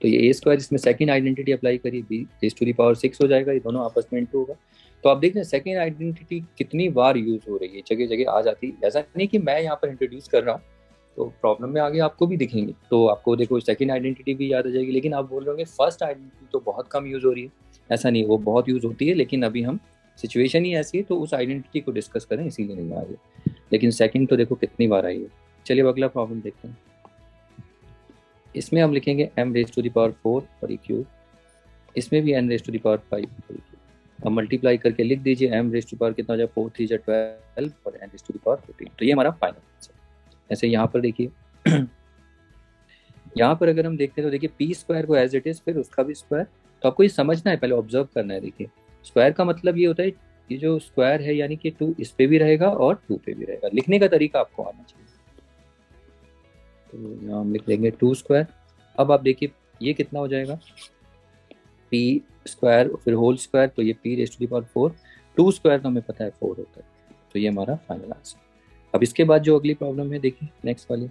तो ये a स्क्वायर, इसमें सेकंड आइडेंटिटी अप्लाई करिए, b raise to the power 6 हो जाएगा, ये दोनों आपस में इंटू होगा। तो आप देख रहे हैं सेकंड आइडेंटिटी कितनी बार यूज हो रही है, जगह जगह आ जाती है, ऐसा नहीं कि मैं यहाँ पर इंट्रोड्यूस कर रहा हूँ, तो प्रॉब्लम में आगे आपको भी दिखेंगे, तो आपको देखो सेकंड आइडेंटिटी भी याद आ जाएगी, लेकिन आप बोल रहे होंगे फर्स्ट आइडेंटिटी तो बहुत कम यूज हो रही है, ऐसा नहीं, वो बहुत यूज होती है, लेकिन अभी हम सिचुएशन ही ऐसी है तो उस आइडेंटिटी को डिस्कस करें, इसीलिए नहीं आ रही, लेकिन सेकंड तो देखो कितनी बार आई है। चलिए अगला प्रॉब्लम देखते हैं, इसमें हम लिखेंगे m raise to the power 4 और e क्यूब, इसमें भी n raise to the power 5 और e क्यूब, अब मल्टीप्लाई करके लिख दीजिए m रेज़ टू पावर कितना हो जाए 4 3 12 और n raise to the power 15, तो ये हमारा फाइनल आंसर। ऐसे यहाँ पर देखिए यहाँ पर अगर हम देखते हैं तो देखिए पी स्क्वायर को एज इट इज, फिर उसका भी स्क्वायर, तो आपको ये समझना है, पहले ऑब्जर्व करना है। देखिए स्क्वायर का मतलब ये होता है, ये जो स्क्वायर है यानी कि 2 इस पे भी रहेगा और 2 पे भी रहेगा, लिखने का तरीका आपको आना चाहिए। तो यहाँ हम लिख लेंगे 2 स्क्वायर, अब आप देखिए ये कितना हो जाएगा पी स्क्वायर फिर होल स्क्वायर, तो ये P raise to the power 4, 2 square तो हमें पता है 4 होता है, तो ये हमारा फाइनल आंसर। अब इसके बाद जो अगली प्रॉब्लम है देखिए नेक्स्ट वाली,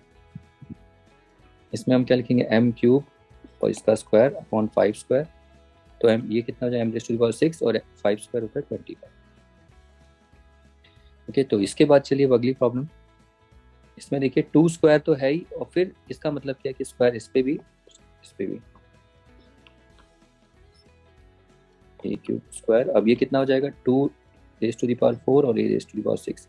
इसमें हम क्या लिखेंगे m क्यूब और इसका स्क्वायर अपॉन 5 स्क्वायर, तो m ये कितना हो जाए m raise to the power 6 और 5 स्क्वायर होता है 25। ओके, तो इसके बाद चलिए अगली प्रॉब्लम, इसमें देखिए 2 स्क्वायर तो है ही, और फिर इसका मतलब क्या है कि स्क्वायर इस पे भी a क्यूब स्क्वायर, अब ये कितना हो जाएगा 2 रेज़ टू द पावर 4 और a raise to the power 6,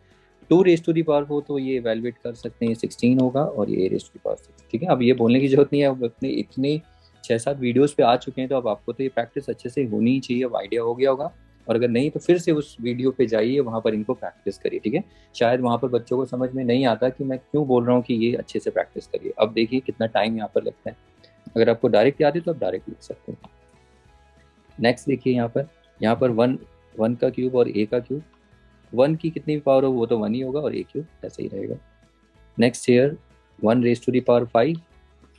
2 raise to the power 4 तो ये इवेलुएट कर सकते हैं 16 होगा, और ये a raise to the power 6, ठीक है। अब ये बोलने की जरूरत नहीं है, अब अपने इतने 6-7 वीडियोस पे आ चुके हैं, तो अब आपको तो ये प्रैक्टिस अच्छे से होनी ही चाहिए, अब आइडिया हो गया होगा, और अगर नहीं तो फिर से उस वीडियो पे जाइए, वहाँ पर इनको प्रैक्टिस करिए, ठीक है। शायद वहाँ पर बच्चों को समझ में नहीं आता कि मैं क्यों बोल रहा हूँ कि ये अच्छे से प्रैक्टिस करिए। अब देखिए कितना टाइम यहाँ पर लगता है, अगर आपको डायरेक्ट याद है तो आप डायरेक्ट लिख सकते हैं। नेक्स्ट देखिए यहाँ पर 1 का क्यूब और a का क्यूब, 1 की कितनी भी पावर हो वो तो 1 ही होगा, और a क्यूब ऐसे ही रहेगा। Next year 1 raise to the power 5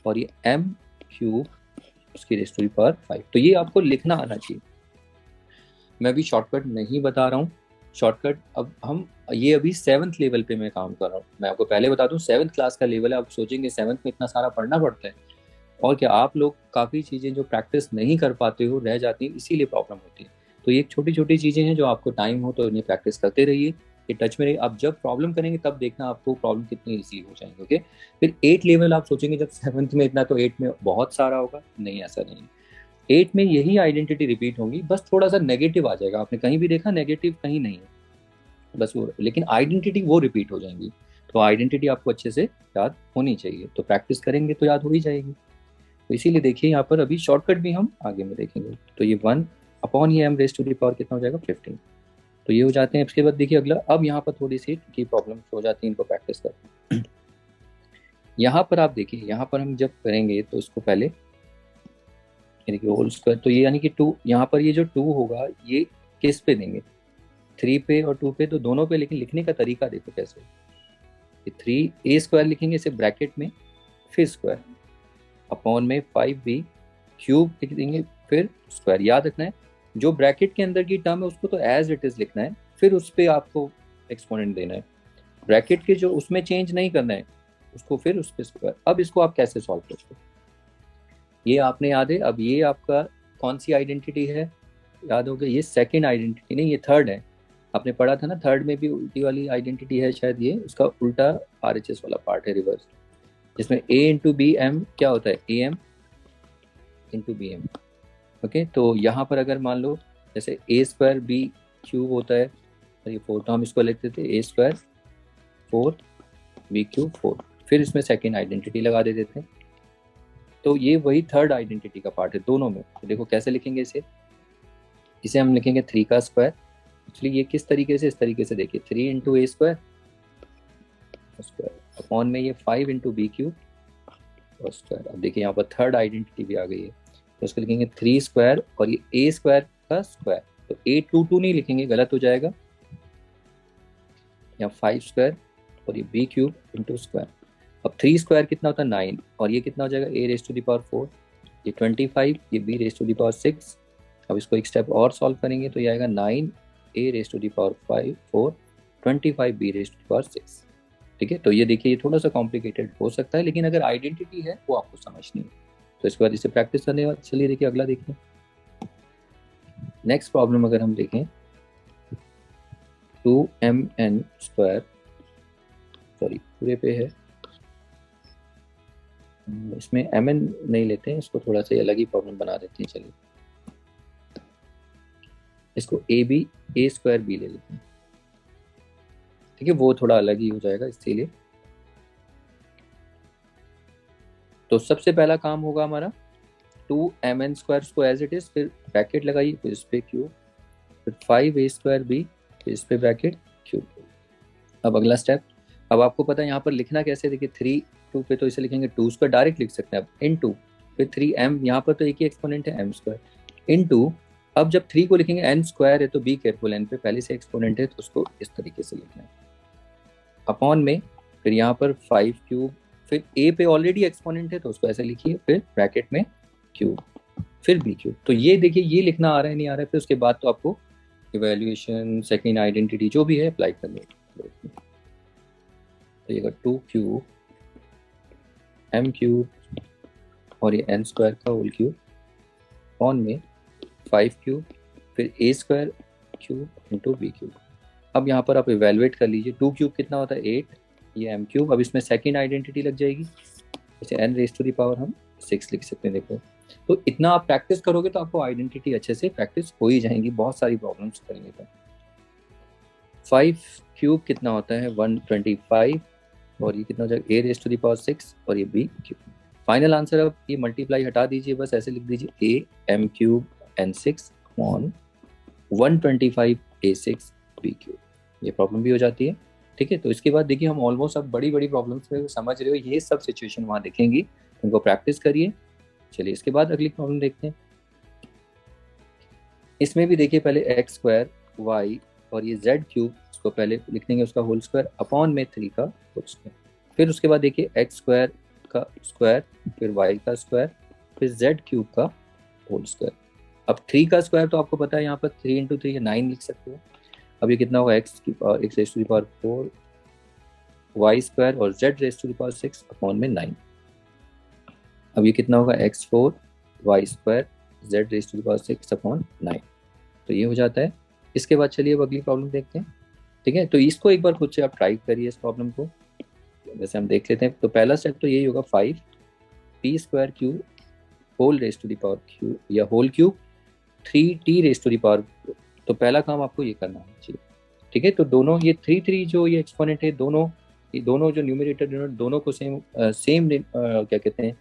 और ये m क्यूब उसकी रेज़ टू द पावर 5, तो ये आपको लिखना आना चाहिए। मैं अभी शॉर्टकट नहीं बता रहा हूँ, शॉर्टकट अब हम ये अभी 7th लेवल पे मैं काम कर रहा हूँ, मैं आपको पहले बता दूँ 7th क्लास का लेवल है। आप सोचेंगे 7th में इतना सारा पढ़ना पड़ता है, और क्या आप लोग काफ़ी चीज़ें जो प्रैक्टिस नहीं कर पाते हो रह जाती हैं, इसीलिए प्रॉब्लम होती है। तो ये छोटी छोटी चीज़ें हैं जो आपको टाइम हो तो इन्हें प्रैक्टिस करते रहिए, आपके टच में रहे। आप जब प्रॉब्लम करेंगे तब देखना आपको प्रॉब्लम कितनी ईजिली हो जाएंगे। ओके, फिर 8 लेवल आप सोचेंगे जब 7th में इतना, तो 8 में बहुत सारा होगा, नहीं ऐसा नहीं। 8 में यही आइडेंटिटी रिपीट होगी, बस थोड़ा सा नेगेटिव आ जाएगा। आपने कहीं भी देखा नेगेटिव कहीं नहीं है, बस वो, लेकिन आइडेंटिटी वो रिपीट हो जाएंगी। तो आइडेंटिटी आपको अच्छे से याद होनी चाहिए, तो प्रैक्टिस करेंगे तो याद हो ही जाएगी। तो इसीलिए देखिए यहाँ पर अभी शॉर्टकट भी हम आगे में देखेंगे। तो ये 1 अपॉन ये m raise to the power कितना हो जाएगा 15। तो ये हो जाते हैं। इसके बाद देखिए अगला, अब यहाँ पर थोड़ी सी की प्रॉब्लम हो जाती है, इनको प्रैक्टिस करते हैं। यहाँ पर आप देखिए, यहाँ पर हम जब करेंगे तो इसको पहले देखिए होल स्क्वायर, तो ये यानी कि 2, यहाँ पर ये जो 2 होगा ये किस पे देंगे, 3 पे और 2 पे, तो दोनों पे। लेकिन लिखने का तरीका देखो कैसे, 3a² लिखेंगे इसे ब्रैकेट में, फिर स्क्वायर अपॉन में 5b क्यूब लिख देंगे, फिर स्क्वायर। याद रखना है जो ब्रैकेट के अंदर की टर्म है उसको तो एज इट इज लिखना है, फिर उस पर आपको एक्सपोनेंट देना है। ब्रैकेट के जो उसमें चेंज नहीं करना है उसको, फिर उस पर स्क्वायर। अब इसको आप कैसे सॉल्व करते हो, ये आपने याद है। अब ये आपका कौन सी आइडेंटिटी है, याद होगा, ये सेकेंड आइडेंटिटी नहीं, ये थर्ड है। आपने पढ़ा था ना, थर्ड में भी उल्टी वाली आइडेंटिटी है शायद, ये उसका उल्टा RHS वाला पार्ट है, रिवर्स, जिसमें a इंटू बी एम क्या होता है, AM into B M. Okay, तो यहाँ पर अगर मान लो जैसे a² b क्यूब होता है, और ये 4, तो हम इसको लिखते थे a² 4 b क्यूब 4, फिर इसमें सेकेंड आइडेंटिटी लगा देते थे। तो ये वही थर्ड आइडेंटिटी का पार्ट है दोनों में। तो देखो कैसे लिखेंगे इसे, इसे हम लिखेंगे 3 का स्क्वायर। एक्चुअली ये किस तरीके से, इस तरीके से देखिए, 3 इंटू a² स्क्वायर अपॉन में ये 5 इंटू बी क्यूब और स्क्वायर। अब देखिए यहाँ पर थर्ड आइडेंटिटी भी आ गई है, तो उसको लिखेंगे 3 स्क्वायर और ये a² का स्क्वायर, तो a22 नहीं लिखेंगे, गलत हो जाएगा, या 5 स्क्वायर और ये b क्यूब इंटू स्क्वायर। अब 3 स्क्वायर कितना होता है 9, और ये कितना हो जाएगा a raise to the power 4, ये 25, ये b raise to the power 6। अब इसको एक स्टेप और सॉल्व करेंगे तो ये आएगा 9 a raise to the power 4, 25 b raise to the power 6। ठीक है, तो ये देखिए ये थोड़ा सा कॉम्प्लिकेटेड हो सकता है, लेकिन अगर आइडेंटिटी है वो आपको समझनी है। तो इसके बाद इसे प्रैक्टिस करने बाद चलिए देखिए अगला देखिए। नेक्स्ट प्रॉब्लम अगर हम देखें, 2mn स्क्वायर, सॉरी पूरे पे है, इसमें mn नहीं लेते हैं, इसको थोड़ा सा अलग ही प्रॉब्लम बना देते हैं। चलिए इसको a² b ले लेते हैं, ठीक है, वो थोड़ा अलग ही हो जाएगा इसीलिए। तो सबसे पहला काम होगा हमारा 2mn स्क्वायर को एज इट इज, फिर ब्रैकेट लगाइए, फिर इस पे क्यूब, फिर 5a² b, फिर इस पे ब्रैकेट क्यूब। अब अगला स्टेप, अब आपको पता है यहाँ पर लिखना कैसे, देखिए 3 2 पे तो इसे लिखेंगे 2² डायरेक्ट लिख सकते हैं। अब इनटू फिर 3m, यहाँ पर तो एक ही एक्सपोनेंट है m², इनटू, अब जब 3 को लिखेंगे n स्क्वायर है तो बी केयरफुल, n पे पहले से एक्सपोनेंट है तो उसको इस तरीके से लिखना है, अपॉन में फिर यहाँ पर 5 क्यूब, फिर a पे ऑलरेडी एक्सपोनेंट है तो उसको ऐसे लिखिए, फिर ब्रैकेट में क्यूब, फिर b क्यूब। तो ये देखिए ये लिखना आ रहा है नहीं आ रहा है, फिर उसके बाद तो आपको इवेल्युएशन सेकेंड आइडेंटिटी जो भी है अप्लाई करनी है। तो ये 2 क्यूब m क्यूब और ये n स्क्वायर का होल क्यूब, ऑन में 5 क्यूब, फिर a² cube into b cube. अब यहाँ पर आप इवेलुएट कर लीजिए, 2 क्यूब कितना होता है 8, ये m क्यूब। अब इसमें सेकेंड आइडेंटिटी लग जाएगी, जैसे n raise to the power हम 6 लिख सकते हैं। देखो तो इतना आप प्रैक्टिस करोगे तो आपको आइडेंटिटी अच्छे से प्रैक्टिस हो ही जाएंगी, बहुत सारी प्रॉब्लम्स करेंगे तो। 5 क्यूब कितना होता है 125, और ये कितना हो जाएगा a raise to the power 6 और ये b क्यूब। फाइनल आंसर, अब ये मल्टीप्लाई हटा दीजिए, बस ऐसे लिख दीजिए a m cube n6 on 125 a6 b cube. ये प्रॉब्लम भी हो जाती है। ठीक है, तो इसके बाद देखिए हम ऑलमोस्ट अब बड़ी बड़ी प्रॉब्लम्स में समझ रहे हो, ये सब सिचुएशन वहाँ दिखेंगी, उनको प्रैक्टिस करिए। चलिए इसके बाद अगली प्रॉब्लम देखते हैं। इसमें भी देखिए पहले x² y और ये z क्यूब, इसको पहले लिख देंगे उसका होल स्क्वायर, अपॉन में 3 का होल स्क्वायर, फिर उसके बाद देखिए x² का स्क्वायर, फिर y का स्क्वायर, फिर z क्यूब का होल स्क्वायर। अब 3 का स्क्वायर तो आपको पता है, यहाँ पर 3 इंटू 3 9 लिख सकते हो। अब ये कितना होगा x raise to the power 4 y² और z raise to the power 6 upon में 9। अब ये कितना होगा x4 y² z raise to the power 6 upon 9। तो ये हो जाता है। इसके बाद चलिए अब अगली प्रॉब्लम देखते हैं। ठीक है, तो इसको एक बार खुद से आप ट्राई करिए इस प्रॉब्लम को। वैसे हम देख लेते हैं। तो पहला स्टेप तो यही होगा, 5p² whole raise to the power cube या whole cube 3t raise to the power. तो पहला काम आपको ये करना है। ठीक है, तो दोनों ये 3 जो ये एक्सपोनेंट है, ये दोनों जो न्यूमरेटर डिनोमिनेटर दोनों को सेम क्या कहते हैं,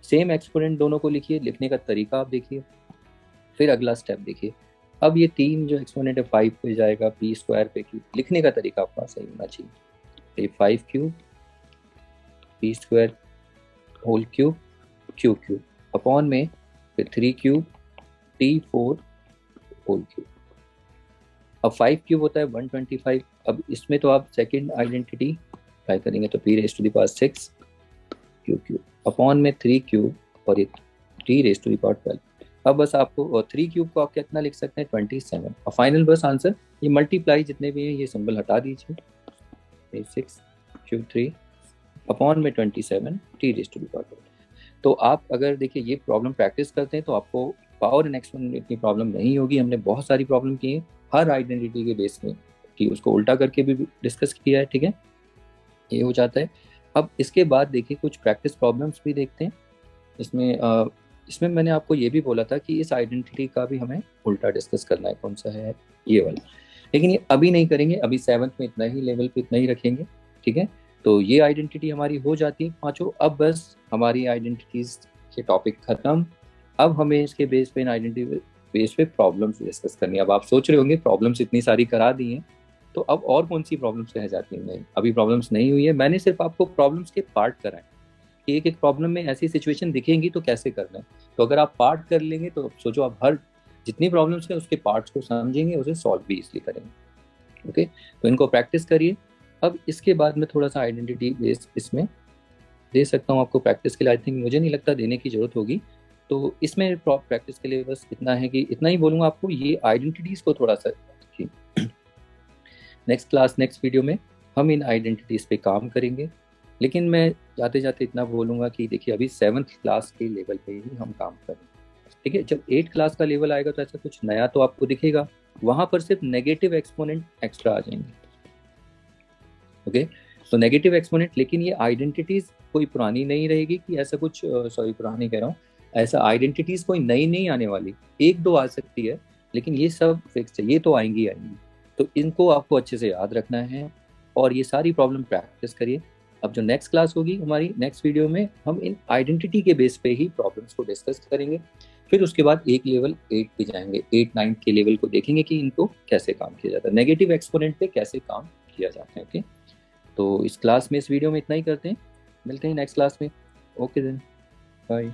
सेम एक्सपोनेंट दोनों को लिखिए। लिखने का तरीका आप देखिए। फिर अगला स्टेप देखिए। अब ये 3 जो एक्सपोनेंट है 5 पे जाएगा p² पे क्यूब। लिखने का तरीका आपका सही होना चाहिए। 5³ p² whole cube cube upon में फिर 3³ t4 होल क्यूब। अब 5³ होता है 125। अब इसमें तो आप सेकेंड आइडेंटिटी ट्राई करेंगे तो p⁻6 क्यूब अपॉन में 3³ और ये t⁻12। अब बस आपको 3³ को आप कितना लिख सकते हैं 27। और फाइनल बस आंसर ये मल्टीप्लाई जितने भी हैं ये सिंबल हटा दीजिए। 6³ अपॉन में 27 t⁻12। तो आप अगर देखिए ये प्रॉब्लम प्रैक्टिस करते हैं तो आपको पावर एंड एक्सपोनेंट इतनी प्रॉब्लम नहीं होगी। हमने बहुत सारी प्रॉब्लम की है हर आइडेंटिटी के बेस में, कि उसको उल्टा करके भी डिस्कस किया है। ठीक है, ये हो जाता है। अब इसके बाद देखिए कुछ प्रैक्टिस प्रॉब्लम्स भी देखते हैं। इसमें मैंने आपको ये भी बोला था कि इस आइडेंटिटी का भी हमें उल्टा डिस्कस करना है। कौन सा है, ये वाला। लेकिन ये अभी नहीं करेंगे, अभी 7th में इतना ही लेवल पे इतना ही रखेंगे। ठीक है, तो ये आइडेंटिटी हमारी हो जाती है 5। अब बस हमारी आइडेंटिटीज के टॉपिक खत्म। अब हमें इसके बेस पे आइडेंटिटी बेस पे प्रॉब्लम्स डिस्कस करनी है। अब आप सोच रहे होंगे प्रॉब्लम्स इतनी सारी करा दी हैं तो अब और कौन सी प्रॉब्लम्स रह जाती हैं। नहीं, अभी प्रॉब्लम्स नहीं हुई है। मैंने सिर्फ आपको प्रॉब्लम्स के पार्ट कराए कि एक एक प्रॉब्लम में ऐसी सिचुएशन दिखेंगी तो कैसे करना है। तो अगर आप पार्ट कर लेंगे तो सोचो आप हर जितनी प्रॉब्लम्स है उसके पार्ट्स को समझेंगे, उसे सॉल्व भी इसलिए करेंगे। ओके, तो इनको प्रैक्टिस करिए। अब इसके बाद में थोड़ा सा आइडेंटिटी बेस इसमें दे सकता हूँ आपको प्रैक्टिस के लिए। आई थिंक मुझे नहीं लगता देने की जरूरत होगी। तो इसमें प्रैक्टिस के लिए बस इतना है कि इतना ही बोलूँगा आपको, ये आइडेंटिटीज को थोड़ा सा नेक्स्ट क्लास नेक्स्ट वीडियो में हम इन आइडेंटिटीज पे काम करेंगे। लेकिन मैं जाते जाते इतना बोलूँगा कि देखिए अभी 7th क्लास के लेवल पे ही हम काम करें। ठीक है, जब 8th क्लास का लेवल आएगा तो ऐसा कुछ नया तो आपको दिखेगा। वहाँ पर सिर्फ नेगेटिव एक्सपोनेंट एक्स्ट्रा आ जाएंगे। ओके, तो नेगेटिव एक्सपोनेंट, लेकिन ये आइडेंटिटीज कोई पुरानी नहीं रहेगी कि ऐसा कुछ, सॉरी पुरानी कह रहा हूँ, ऐसा आइडेंटिटीज कोई नई नहीं आने वाली। 1-2 आ सकती है लेकिन ये सब फिक्स है, ये तो आएंगी। तो इनको आपको अच्छे से याद रखना है और ये सारी प्रॉब्लम प्रैक्टिस करिए। अब जो नेक्स्ट क्लास होगी हमारी नेक्स्ट वीडियो में, हम इन आइडेंटिटी के बेस पे ही प्रॉब्लम्स को डिस्कस करेंगे। फिर उसके बाद एक लेवल 8 पे जाएंगे, 8-9 के लेवल को देखेंगे कि इनको कैसे काम किया जाता है, नेगेटिव एक्सपोनेंट पे कैसे काम किया जाता है। ओके, तो इस क्लास में इस वीडियो में इतना ही करते हैं। मिलते हैं नेक्स्ट क्लास में। Okay then, bye.